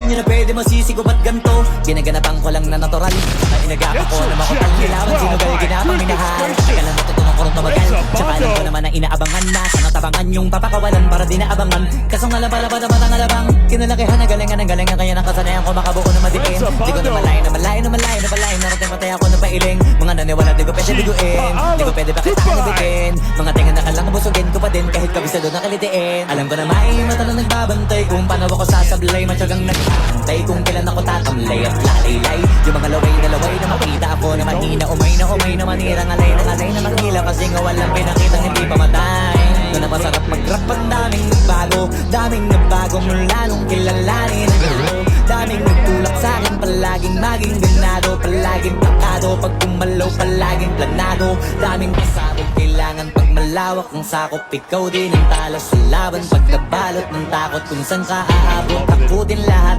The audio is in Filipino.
Hindi na pwede masisigo ba't ganto? Ginaganapan ko lang na natural. Saka inagapan ko na makutal nilaban. Sino ba yung ginapang minahal? Kailan matutunan ko rin tumagal. Tsaka alam ko naman na inaabangan na sana tabangan yung papakawalan para di naabangan. Kasong nalabalaban na matang alabang kinalakihan na galingan ng galingan. Kaya nakasanayan ko makabuo na madiin. Di ko na malayo na malayo na malayo na malayo. Narating matay ako na pailing. Mga naniwala di ko pwede biguin. Di ko pwede bakit ako nabitin. Mga tinga na kalang busugin ko pa din. Kahit kabisado na kalitiin. Alam ko na may mata na nagbabantay. Kung paano ako sasablay matyagang nag-antay. Kung kailan ako tatamlay at lalaylay. Yung mga laway na makita ako na mahina. Umay na manirang alay na magila. Kasi nga walang pinakitang hindi pamatay. Doon na masarap mag-rap. Ang daming nagbago mula nung kilalanin ang ano. Daming nagtulak sa'kin, palaging maging ganado. Palaging pakado, pag kumalaw palaging planado. Daming pasabog, kailangan pag malawak ang sakop. Ikaw din ang talo sa laban, pagkabalot ng takot. Kung saan ka aabot, takutin lahat.